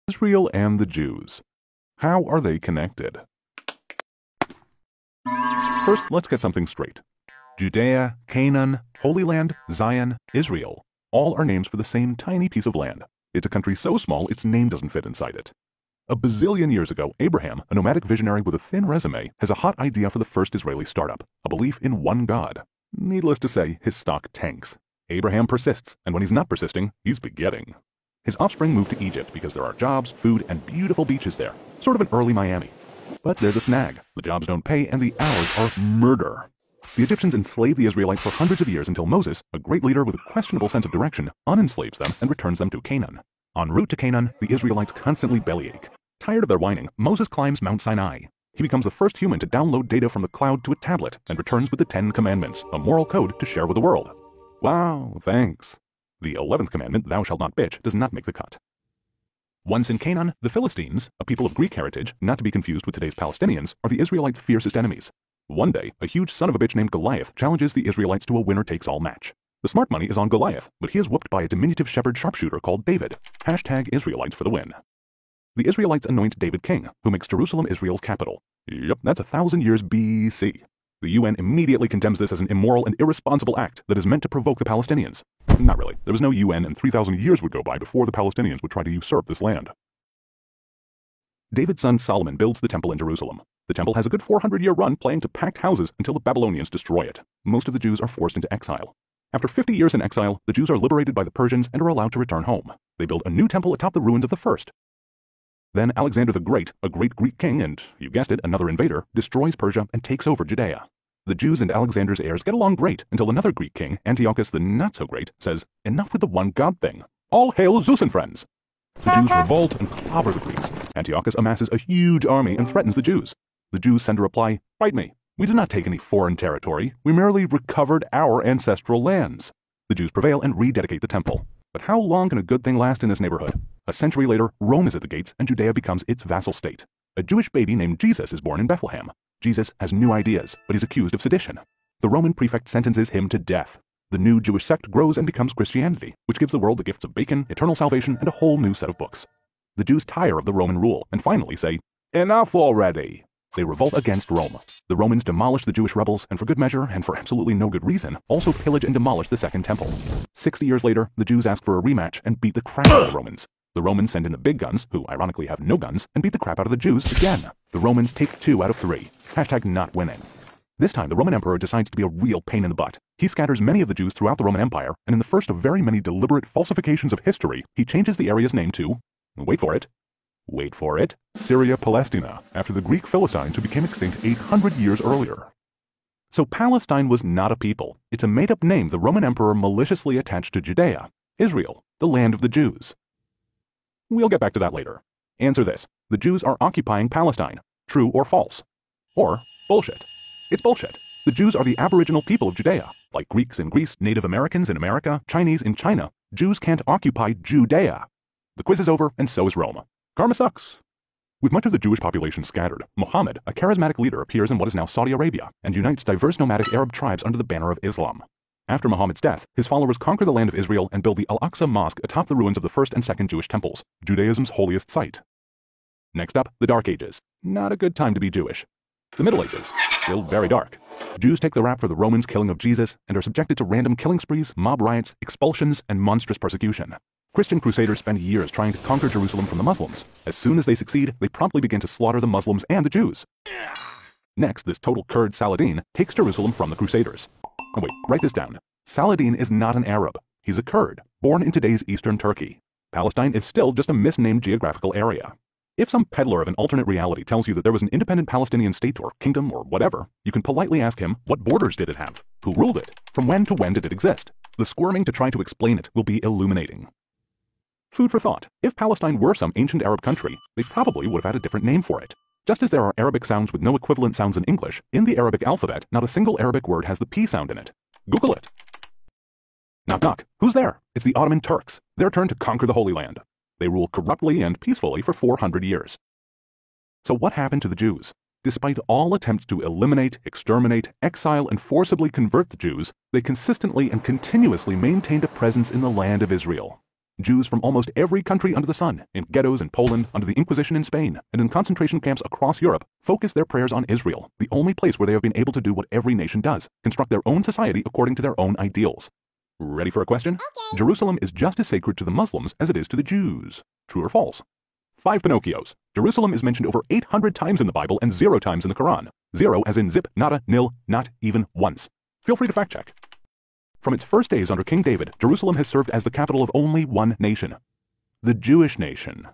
Israel and the Jews. How are they connected? First, let's get something straight. Judea, Canaan, Holy Land, Zion, Israel, all are names for the same tiny piece of land. It's a country so small its name doesn't fit inside it. A bazillion years ago, Abraham, a nomadic visionary with a thin resume, has a hot idea for the first Israeli startup, a belief in one God. Needless to say, his stock tanks. Abraham persists, and when he's not persisting, he's begetting. His offspring moved to Egypt because there are jobs, food, and beautiful beaches there, sort of an early Miami. But there's a snag. The jobs don't pay, and the hours are murder. The Egyptians enslaved the Israelites for hundreds of years until Moses, a great leader with a questionable sense of direction, unenslaves them and returns them to Canaan. En route to Canaan, the Israelites constantly bellyache. Tired of their whining, Moses climbs Mount Sinai. He becomes the first human to download data from the cloud to a tablet and returns with the 10 Commandments, a moral code to share with the world. Wow, thanks. The 11th commandment, thou shalt not bitch, does not make the cut. Once in Canaan, the Philistines, a people of Greek heritage, not to be confused with today's Palestinians, are the Israelites' fiercest enemies. One day, a huge son of a bitch named Goliath challenges the Israelites to a winner-takes-all match. The smart money is on Goliath, but he is whooped by a diminutive shepherd sharpshooter called David. Hashtag Israelites for the win. The Israelites anoint David king, who makes Jerusalem Israel's capital. Yep, that's 1,000 years BC. The UN immediately condemns this as an immoral and irresponsible act that is meant to provoke the Palestinians. Not really. There was no UN, and 3,000 years would go by before the Palestinians would try to usurp this land. David's son Solomon builds the temple in Jerusalem. The temple has a good 400-year run playing to packed houses until the Babylonians destroy it. Most of the Jews are forced into exile. After 50 years in exile, the Jews are liberated by the Persians and are allowed to return home. They build a new temple atop the ruins of the first. Then Alexander the Great, a great Greek king and, you guessed it, another invader, destroys Persia and takes over Judea. The Jews and Alexander's heirs get along great until another Greek king, Antiochus the not-so-great, says, "Enough with the one-God thing. All hail Zeus and friends." The Jews revolt and clobber the Greeks. Antiochus amasses a huge army and threatens the Jews. The Jews send a reply, "Fight me. We did not take any foreign territory. We merely recovered our ancestral lands." The Jews prevail and rededicate the temple. But how long can a good thing last in this neighborhood? A century later, Rome is at the gates and Judea becomes its vassal state. A Jewish baby named Jesus is born in Bethlehem. Jesus has new ideas, but he's accused of sedition. The Roman prefect sentences him to death. The new Jewish sect grows and becomes Christianity, which gives the world the gifts of bacon, eternal salvation, and a whole new set of books. The Jews tire of the Roman rule and finally say, "Enough already." They revolt against Rome. The Romans demolish the Jewish rebels and for good measure, and for absolutely no good reason, also pillage and demolish the Second Temple. 60 years later, the Jews ask for a rematch and beat the crap out of the Romans. The Romans send in the big guns, who ironically have no guns, and beat the crap out of the Jews again. The Romans take 2 out of 3. Hashtag not winning. This time, the Roman emperor decides to be a real pain in the butt. He scatters many of the Jews throughout the Roman Empire, and in the first of very many deliberate falsifications of history, he changes the area's name to, wait for it, Syria Palestina, after the Greek Philistines who became extinct 800 years earlier. So Palestine was not a people. It's a made-up name the Roman emperor maliciously attached to Judea, Israel, the land of the Jews. We'll get back to that later. Answer this. The Jews are occupying Palestine. True or false? Or bullshit? It's bullshit. The Jews are the aboriginal people of Judea. Like Greeks in Greece, Native Americans in America, Chinese in China, Jews can't occupy Judea. The quiz is over, and so is Rome. Karma sucks. With much of the Jewish population scattered, Muhammad, a charismatic leader, appears in what is now Saudi Arabia and unites diverse nomadic Arab tribes under the banner of Islam. After Muhammad's death, his followers conquer the land of Israel and build the Al-Aqsa Mosque atop the ruins of the first and second Jewish temples, Judaism's holiest site. Next up, the Dark Ages. Not a good time to be Jewish. The Middle Ages. Still very dark. Jews take the rap for the Romans' killing of Jesus and are subjected to random killing sprees, mob riots, expulsions, and monstrous persecution. Christian crusaders spend years trying to conquer Jerusalem from the Muslims. As soon as they succeed, they promptly begin to slaughter the Muslims and the Jews. Next, this total Kurd Saladin takes Jerusalem from the Crusaders. Oh wait, write this down. Saladin is not an Arab. He's a Kurd, born in today's eastern Turkey. Palestine is still just a misnamed geographical area. If some peddler of an alternate reality tells you that there was an independent Palestinian state or kingdom or whatever, you can politely ask him, what borders did it have? Who ruled it? From when to when did it exist? The squirming to try to explain it will be illuminating. Food for thought. If Palestine were some ancient Arab country, they probably would have had a different name for it. Just as there are Arabic sounds with no equivalent sounds in English, in the Arabic alphabet, not a single Arabic word has the P sound in it. Google it. Knock knock. Who's there? It's the Ottoman Turks. Their turn to conquer the Holy Land. They rule corruptly and peacefully for 400 years. So what happened to the Jews? Despite all attempts to eliminate, exterminate, exile, and forcibly convert the Jews, they consistently and continuously maintained a presence in the land of Israel. Jews from almost every country under the sun, in ghettos in Poland, under the Inquisition in Spain, and in concentration camps across Europe, focus their prayers on Israel, the only place where they have been able to do what every nation does, construct their own society according to their own ideals. Ready for a question? Okay. Jerusalem is just as sacred to the Muslims as it is to the Jews. True or false? 5 Pinocchios. Jerusalem is mentioned over 800 times in the Bible and 0 times in the Quran. 0 as in zip, nada, nil, not even once. Feel free to fact check. From its first days under King David, Jerusalem has served as the capital of only one nation, the Jewish nation.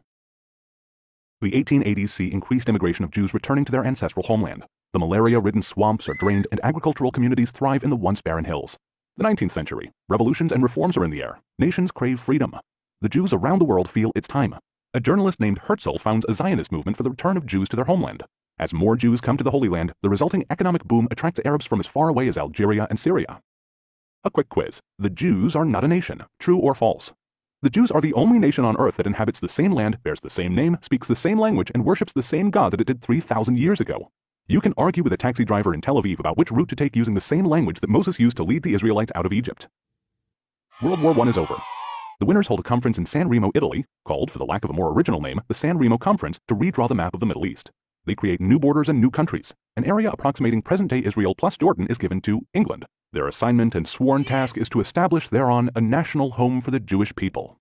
The 1880s see increased immigration of Jews returning to their ancestral homeland. The malaria-ridden swamps are drained and agricultural communities thrive in the once barren hills. The 19th century, revolutions and reforms are in the air. Nations crave freedom. The Jews around the world feel it's time. A journalist named Herzl founds a Zionist movement for the return of Jews to their homeland. As more Jews come to the Holy Land, the resulting economic boom attracts Arabs from as far away as Algeria and Syria. A quick quiz. The Jews are not a nation. True or false? The Jews are the only nation on earth that inhabits the same land, bears the same name, speaks the same language, and worships the same God that it did 3,000 years ago. You can argue with a taxi driver in Tel Aviv about which route to take using the same language that Moses used to lead the Israelites out of Egypt. World War I is over. The winners hold a conference in San Remo, Italy, called, for the lack of a more original name, the San Remo Conference, to redraw the map of the Middle East. They create new borders and new countries. An area approximating present-day Israel plus Jordan is given to England. Their assignment and sworn task is to establish thereon a national home for the Jewish people.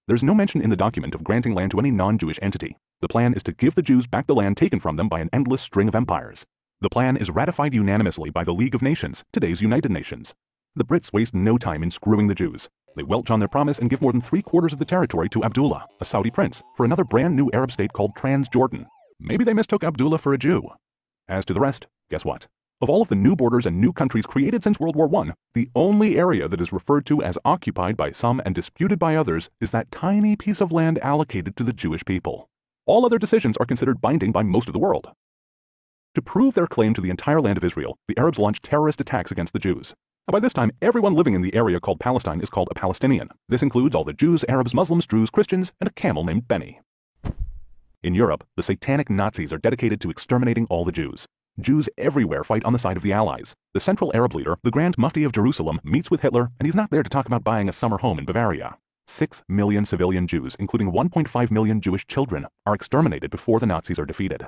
There's no mention in the document of granting land to any non-Jewish entity. The plan is to give the Jews back the land taken from them by an endless string of empires. The plan is ratified unanimously by the League of Nations, today's United Nations. The Brits waste no time in screwing the Jews. They welch on their promise and give more than 3/4 of the territory to Abdullah, a Saudi prince, for another brand new Arab state called Transjordan. Maybe they mistook Abdullah for a Jew. As to the rest, guess what? Of all of the new borders and new countries created since World War I, the only area that is referred to as occupied by some and disputed by others is that tiny piece of land allocated to the Jewish people. All other decisions are considered binding by most of the world. To prove their claim to the entire land of Israel, the Arabs launched terrorist attacks against the Jews. By this time, everyone living in the area called Palestine is called a Palestinian. This includes all the Jews, Arabs, Muslims, Druze, Christians, and a camel named Benny. In Europe, the satanic Nazis are dedicated to exterminating all the Jews. Jews everywhere fight on the side of the Allies. The Central Arab leader, the Grand Mufti of Jerusalem, meets with Hitler, and he's not there to talk about buying a summer home in Bavaria. 6 million civilian Jews, including 1.5 million Jewish children, are exterminated before the Nazis are defeated.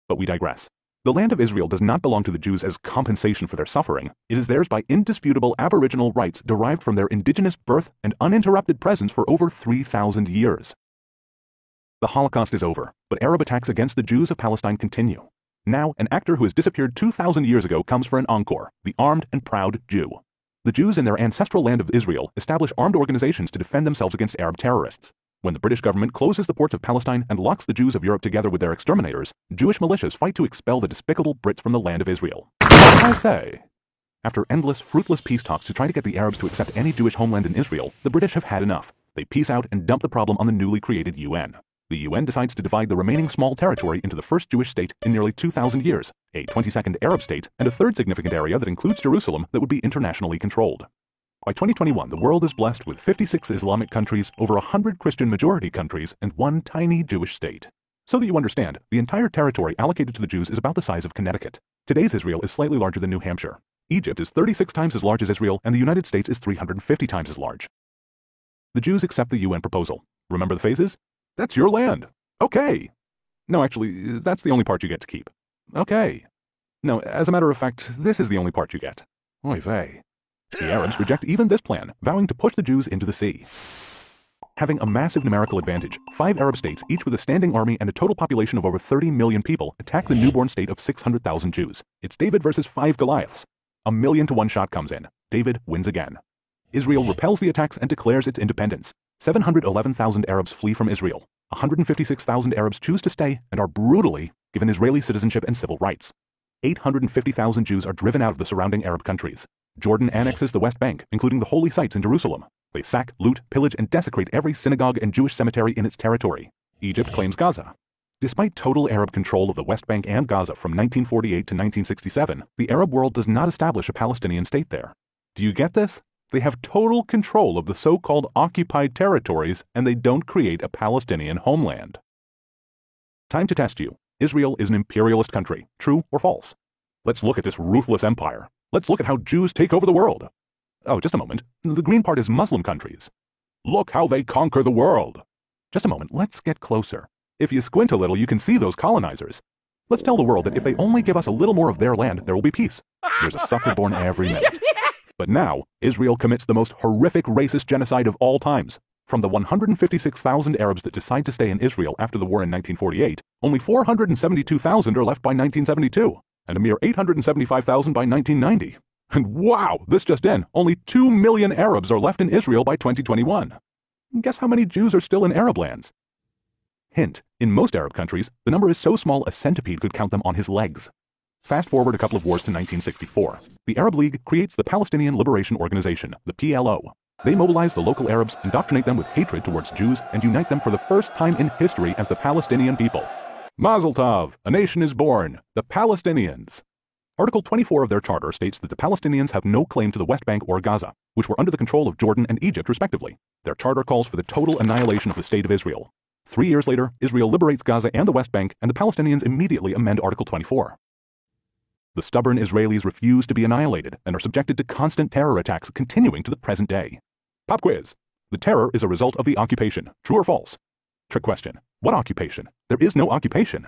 But we digress. The land of Israel does not belong to the Jews as compensation for their suffering. It is theirs by indisputable aboriginal rights derived from their indigenous birth and uninterrupted presence for over 3,000 years. The Holocaust is over, but Arab attacks against the Jews of Palestine continue. Now, an actor who has disappeared 2,000 years ago comes for an encore, the armed and proud Jew. The Jews in their ancestral land of Israel establish armed organizations to defend themselves against Arab terrorists. When the British government closes the ports of Palestine and locks the Jews of Europe together with their exterminators, Jewish militias fight to expel the despicable Brits from the land of Israel. I say. After endless, fruitless peace talks to try to get the Arabs to accept any Jewish homeland in Israel, the British have had enough. They peace out and dump the problem on the newly created UN. The UN decides to divide the remaining small territory into the first Jewish state in nearly 2,000 years, a 22nd Arab state, and a third significant area that includes Jerusalem that would be internationally controlled. By 2021, the world is blessed with 56 Islamic countries, over 100 Christian majority countries, and one tiny Jewish state. So that you understand, the entire territory allocated to the Jews is about the size of Connecticut. Today's Israel is slightly larger than New Hampshire. Egypt is 36 times as large as Israel, and the United States is 350 times as large. The Jews accept the UN proposal. Remember the phases? That's your land. Okay. No, actually, that's the only part you get to keep. Okay. No, as a matter of fact, this is the only part you get. Oy vey. The Arabs reject even this plan, vowing to push the Jews into the sea. Having a massive numerical advantage, 5 Arab states, each with a standing army and a total population of over 30 million people, attack the newborn state of 600,000 Jews. It's David versus 5 Goliaths. 1,000,000 to 1 shot comes in. David wins again. Israel repels the attacks and declares its independence. 711,000 Arabs flee from Israel. 156,000 Arabs choose to stay and are brutally given Israeli citizenship and civil rights. 850,000 Jews are driven out of the surrounding Arab countries. Jordan annexes the West Bank, including the holy sites in Jerusalem. They sack, loot, pillage, and desecrate every synagogue and Jewish cemetery in its territory. Egypt claims Gaza. Despite total Arab control of the West Bank and Gaza from 1948 to 1967, the Arab world does not establish a Palestinian state there. Do you get this? They have total control of the so-called occupied territories, and they don't create a Palestinian homeland. Time to test you. Israel is an imperialist country. True or false? Let's look at this ruthless empire. Let's look at how Jews take over the world. Oh, just a moment. The green part is Muslim countries. Look how they conquer the world. Just a moment, let's get closer. If you squint a little, you can see those colonizers. Let's tell the world that if they only give us a little more of their land, there will be peace. There's a sucker born every minute. But now, Israel commits the most horrific racist genocide of all times. From the 156,000 Arabs that decide to stay in Israel after the war in 1948, only 472,000 are left by 1972, and a mere 875,000 by 1990. And wow, this just in, only 2 million Arabs are left in Israel by 2021. Guess how many Jews are still in Arab lands? Hint, in most Arab countries, the number is so small a centipede could count them on his legs. Fast forward a couple of wars to 1964. The Arab League creates the Palestinian Liberation Organization, the PLO. They mobilize the local Arabs, indoctrinate them with hatred towards Jews, and unite them for the first time in history as the Palestinian people. Mazel tov, a nation is born, the Palestinians. Article 24 of their charter states that the Palestinians have no claim to the West Bank or Gaza, which were under the control of Jordan and Egypt respectively. Their charter calls for the total annihilation of the State of Israel. 3 years later, Israel liberates Gaza and the West Bank, and the Palestinians immediately amend Article 24. The stubborn Israelis refuse to be annihilated and are subjected to constant terror attacks continuing to the present day. Pop quiz. The terror is a result of the occupation. True or false? Trick question. What occupation? There is no occupation.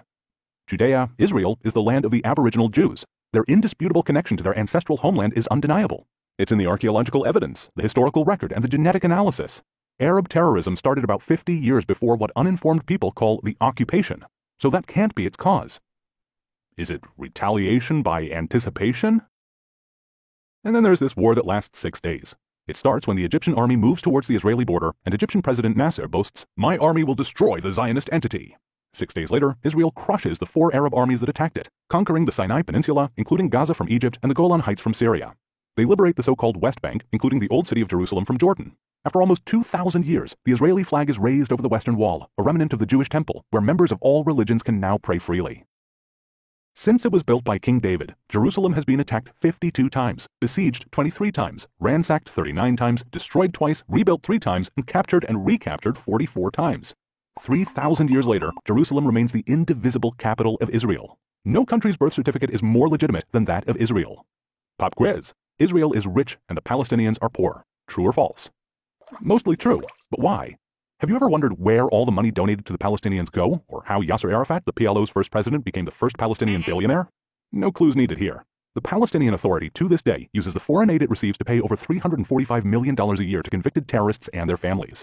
Judea, Israel, is the land of the aboriginal Jews. Their indisputable connection to their ancestral homeland is undeniable. It's in the archaeological evidence, the historical record, and the genetic analysis. Arab terrorism started about 50 years before what uninformed people call the occupation, so that can't be its cause. Is it retaliation by anticipation? And then there's this war that lasts 6 days. It starts when the Egyptian army moves towards the Israeli border and Egyptian President Nasser boasts, "My army will destroy the Zionist entity." 6 days later, Israel crushes the 4 Arab armies that attacked it, conquering the Sinai Peninsula, including Gaza from Egypt and the Golan Heights from Syria. They liberate the so-called West Bank, including the old city of Jerusalem from Jordan. After almost 2,000 years, the Israeli flag is raised over the Western Wall, a remnant of the Jewish temple, where members of all religions can now pray freely. Since it was built by King David, Jerusalem has been attacked 52 times, besieged 23 times, ransacked 39 times, destroyed twice, rebuilt 3 times, and captured and recaptured 44 times. 3,000 years later, Jerusalem remains the indivisible capital of Israel. No country's birth certificate is more legitimate than that of Israel. Pop quiz. Israel is rich and the Palestinians are poor. True or false? Mostly true, but why? Have you ever wondered where all the money donated to the Palestinians go, or how Yasser Arafat, the PLO's first president, became the first Palestinian billionaire? No clues needed here. The Palestinian Authority, to this day, uses the foreign aid it receives to pay over $345 million a year to convicted terrorists and their families.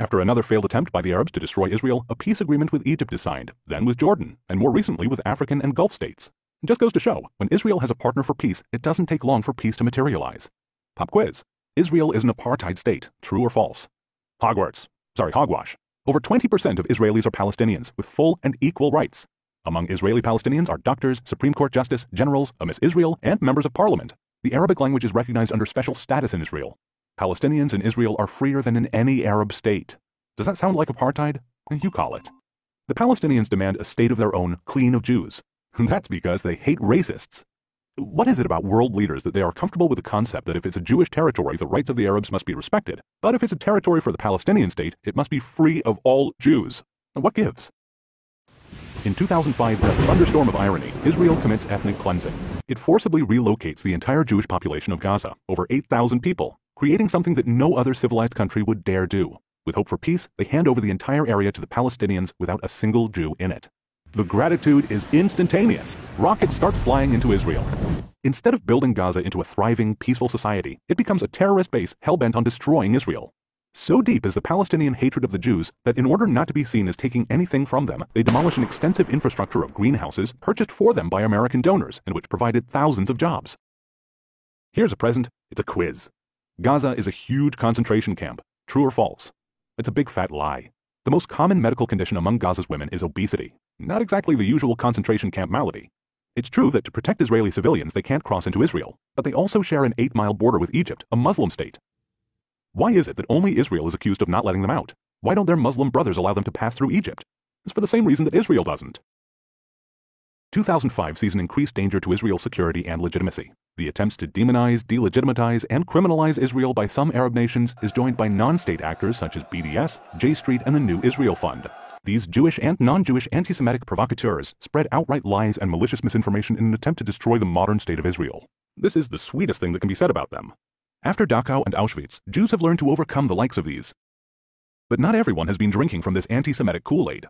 After another failed attempt by the Arabs to destroy Israel, a peace agreement with Egypt is signed, then with Jordan, and more recently with African and Gulf states. It just goes to show, when Israel has a partner for peace, it doesn't take long for peace to materialize. Pop quiz. Israel is an apartheid state. True or false? Hogwash. Over 20% of Israelis are Palestinians with full and equal rights. Among Israeli Palestinians are doctors, Supreme Court justice, generals, a Miss Israel, and members of parliament. The Arabic language is recognized under special status in Israel. Palestinians in Israel are freer than in any Arab state. Does that sound like apartheid? You call it. The Palestinians demand a state of their own, clean of Jews. That's because they hate racists. What is it about world leaders that they are comfortable with the concept that if it's a Jewish territory, the rights of the Arabs must be respected, but if it's a territory for the Palestinian state, it must be free of all Jews? What gives? In 2005, in a thunderstorm of irony, Israel commits ethnic cleansing. It forcibly relocates the entire Jewish population of Gaza, over 8,000 people, creating something that no other civilized country would dare do. With hope for peace, they hand over the entire area to the Palestinians without a single Jew in it. The gratitude is instantaneous. Rockets start flying into Israel. Instead of building Gaza into a thriving, peaceful society, it becomes a terrorist base hell-bent on destroying Israel. So deep is the Palestinian hatred of the Jews that in order not to be seen as taking anything from them, they demolish an extensive infrastructure of greenhouses purchased for them by American donors and which provided thousands of jobs. Here's a present. It's a quiz. Gaza is a huge concentration camp. True or false? It's a big fat lie. The most common medical condition among Gaza's women is obesity. Not exactly the usual concentration camp malady. It's true that to protect Israeli civilians, they can't cross into Israel, but they also share an 8-mile border with Egypt, a Muslim state. Why is it that only Israel is accused of not letting them out? Why don't their Muslim brothers allow them to pass through Egypt? It's for the same reason that Israel doesn't. 2005 sees an increased danger to Israel's security and legitimacy. The attempts to demonize, delegitimize, and criminalize Israel by some Arab nations is joined by non-state actors such as BDS, J Street, and the New Israel Fund. These Jewish and non-Jewish anti-Semitic provocateurs spread outright lies and malicious misinformation in an attempt to destroy the modern state of Israel. This is the sweetest thing that can be said about them. After Dachau and Auschwitz, Jews have learned to overcome the likes of these. But not everyone has been drinking from this anti-Semitic Kool-Aid.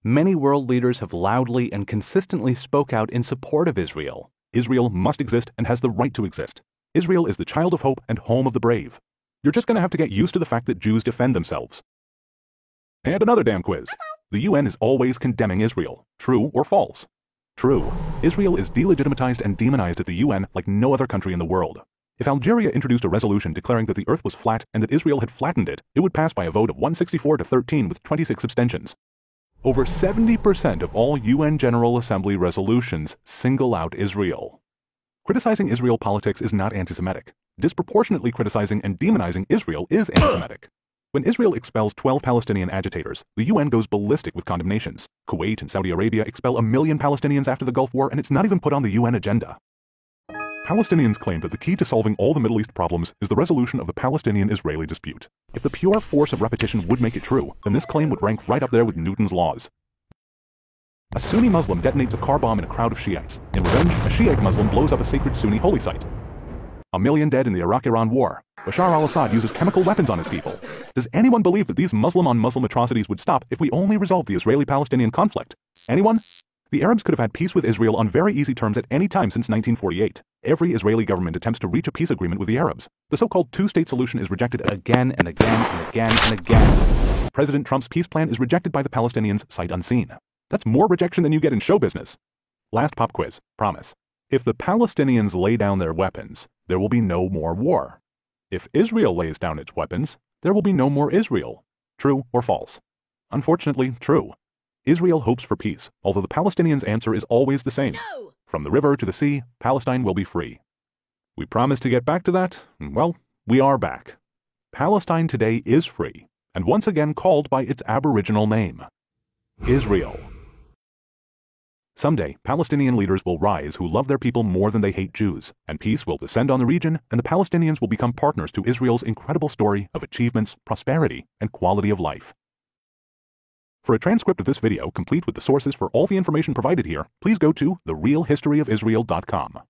Many world leaders have loudly and consistently spoke out in support of Israel. Israel must exist and has the right to exist. Israel is the child of hope and home of the brave. You're just going to have to get used to the fact that Jews defend themselves. And another damn quiz. The UN is always condemning Israel. True or false? True. Israel is delegitimatized and demonized at the UN like no other country in the world. If Algeria introduced a resolution declaring that the earth was flat and that Israel had flattened it, it would pass by a vote of 164 to 13 with 26 abstentions. Over 70% of all UN General Assembly resolutions single out Israel. Criticizing Israel politics is not anti-Semitic. Disproportionately criticizing and demonizing Israel is anti-Semitic. When Israel expels 12 Palestinian agitators, the UN goes ballistic with condemnations. Kuwait and Saudi Arabia expel 1 million Palestinians after the Gulf War, and it's not even put on the UN agenda. Palestinians claim that the key to solving all the Middle East problems is the resolution of the Palestinian-Israeli dispute. If the pure force of repetition would make it true, then this claim would rank right up there with Newton's laws. A Sunni Muslim detonates a car bomb in a crowd of Shiites. In revenge, a Shiite Muslim blows up a sacred Sunni holy site. 1 million dead in the Iraq-Iran war. Bashar al-Assad uses chemical weapons on his people. Does anyone believe that these Muslim-on-Muslim atrocities would stop if we only resolved the Israeli-Palestinian conflict? Anyone? The Arabs could have had peace with Israel on very easy terms at any time since 1948. Every Israeli government attempts to reach a peace agreement with the Arabs. The so-called two-state solution is rejected again and again and again and again. President Trump's peace plan is rejected by the Palestinians sight unseen. That's more rejection than you get in show business. Last pop quiz, promise. If the Palestinians lay down their weapons, there will be no more war. If Israel lays down its weapons, there will be no more Israel. True or false? Unfortunately, true. Israel hopes for peace, although the Palestinians' answer is always the same. No! From the river to the sea, Palestine will be free. We promised to get back to that. Well, we are back. Palestine today is free, and once again called by its aboriginal name, Israel. Someday, Palestinian leaders will rise who love their people more than they hate Jews, and peace will descend on the region, and the Palestinians will become partners to Israel's incredible story of achievements, prosperity, and quality of life. For a transcript of this video, complete with the sources for all the information provided here, please go to therealhistoryofisrael.com.